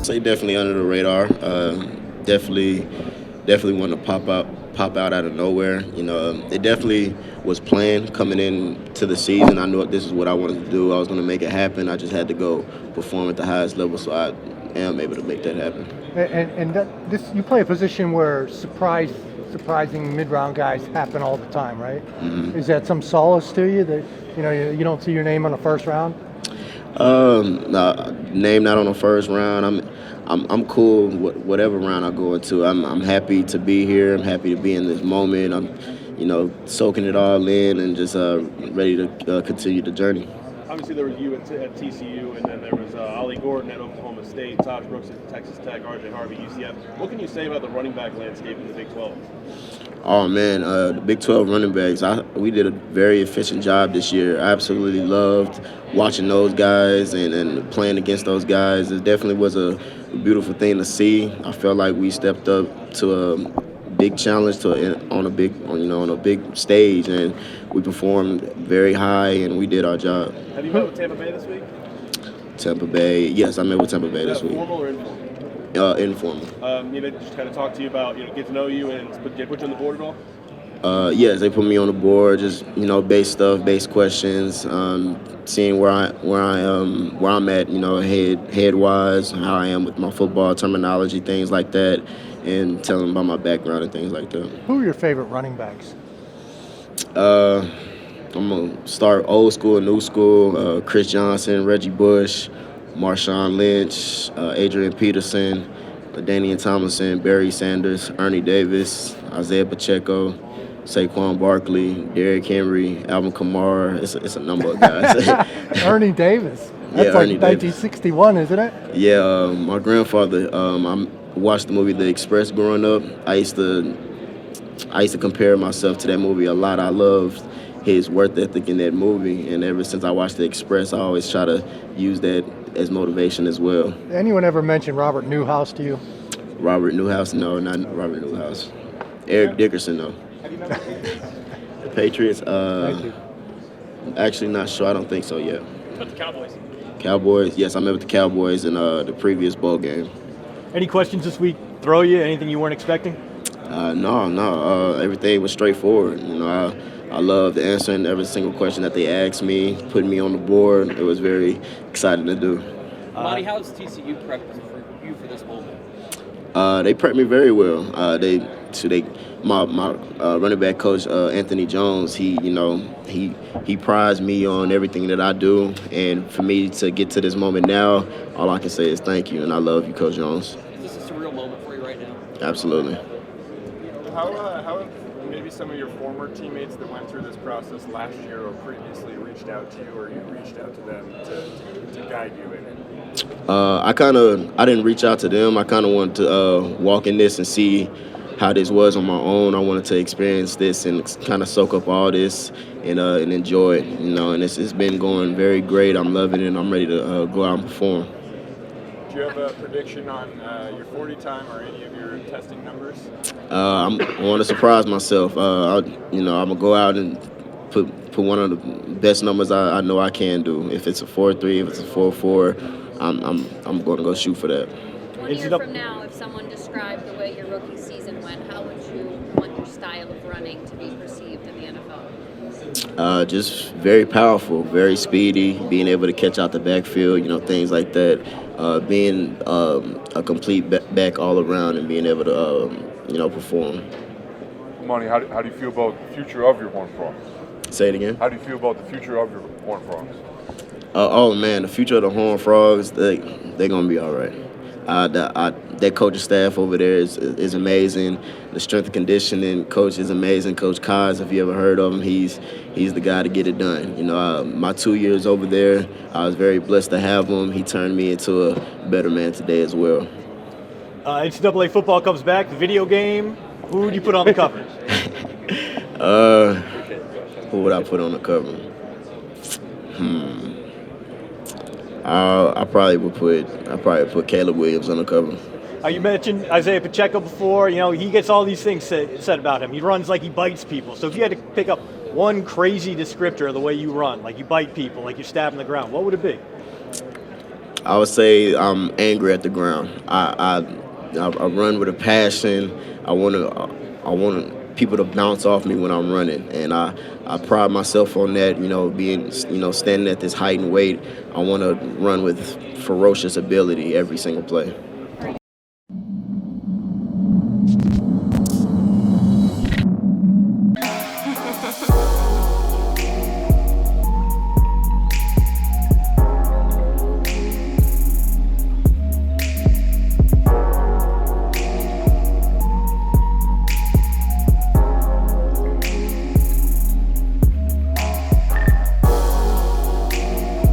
say definitely under the radar. Definitely, definitely want to pop out of nowhere. It definitely was planned coming into the season. I knew this is what I wanted to do. I was going to make it happen. I just had to go perform at the highest level, so I am able to make that happen. And this you play a position where surprising mid-round guys happen all the time, right? Mm-hmm. Is that some solace to you that you don't see your name on the first round? Nah, name not on the first round. I'm cool with whatever round I go into. I'm happy to be here. I'm happy to be in this moment. I'm, soaking it all in and just ready to continue the journey. Obviously, there was you at TCU, and then there was Ollie Gordon at Oklahoma State, Todd Brooks at Texas Tech, R.J. Harvey, UCF. What can you say about the running back landscape in the Big 12? Oh man, the Big 12 running backs. We did a very efficient job this year. I absolutely loved watching those guys and playing against those guys. It definitely was a beautiful thing to see. I felt like we stepped up to a big challenge on a big stage, and we performed very high and we did our job. Have you met with Tampa Bay this week? Tampa Bay, yes, I met with Tampa Bay this week. Formal or informal? Informal. Just kind of talk to you about, get to know you and put you on the board at all? Yes, they put me on the board. Just base stuff, base questions, seeing where I'm at. Head wise, how I am with my football terminology, things like that, and telling them about my background and things like that. Who are your favorite running backs? I'm gonna start old school, new school. Chris Johnson, Reggie Bush, Marshawn Lynch, Adrian Peterson, Danian Tomlinson, Barry Sanders, Ernie Davis, Isaiah Pacheco, Saquon Barkley, Derrick Henry, Alvin Kamara. It's a number of guys. Ernie Davis. That's Yeah, like Ernie 1961, isn't it? Yeah, my grandfather. I watched the movie The Express growing up. I used to compare myself to that movie a lot. I loved his work ethic in that movie, and ever since I watched The Express, I always try to use that as motivation as well. Anyone ever mention Robert Newhouse to you? Robert Newhouse? No, not Robert Newhouse. Eric Dickerson, though. The Patriots? Thank you. Actually, not sure. I don't think so yet. But the Cowboys. Cowboys? Yes, I met with the Cowboys in the previous bowl game. Any questions this week throw you? Anything you weren't expecting? No. Everything was straightforward. I loved answering every single question that they asked me, putting me on the board. It was very exciting to do. Emani, how's TCU prepped for you for this moment? They prepped me very well. My running back coach Anthony Jones. He prized me on everything that I do, and for me to get to this moment now, all I can say is thank you, and I love you, Coach Jones. Is this a surreal moment for you right now? Absolutely. How have maybe some of your former teammates that went through this process last year or previously reached out to you, or you reached out to them to guide you in it? I didn't reach out to them. I kind of wanted to walk in this and see how this was on my own. I wanted to experience this and kind of soak up all this and enjoy it, and it's been going very great. I'm loving it, and I'm ready to go out and perform. Do you have a prediction on your 40 time or any of your testing numbers? I want to surprise myself. I'm gonna go out and put one of the best numbers I know I can do. If it's a 4.3, if it's a 4.4, I'm going to go shoot for that. 1 year from now, if someone described the way your rookie season went, how would you want your style of running to be perceived in the NFL? Just very powerful, very speedy, being able to catch out the backfield, things like that. Being a complete back all around and being able to, perform. Emani, how do you feel about the future of your Horned Frogs? Say it again. How do you feel about the future of your Horned Frogs? Oh man, the future of the Horned Frogs, they're gonna be all right. That coaching staff over there is amazing. The strength and conditioning coach is amazing. Coach Kaz, if you ever heard of him, he's the guy to get it done. My 2 years over there, I was very blessed to have him. He turned me into a better man today as well. NCAA football comes back, the video game. Who would you put on the cover? Who would I put on the cover? I probably would put Caleb Williams on the cover. You mentioned Isaiah Pacheco before. He gets all these things said about him. He runs like he bites people. So if you had to pick up one crazy descriptor of the way you run, like you bite people, like you're stabbing the ground, what would it be? I would say I'm angry at the ground. I run with a passion. I want people to bounce off me when I'm running, and I pride myself on that. Being standing at this height and weight, I want to run with ferocious ability every single play.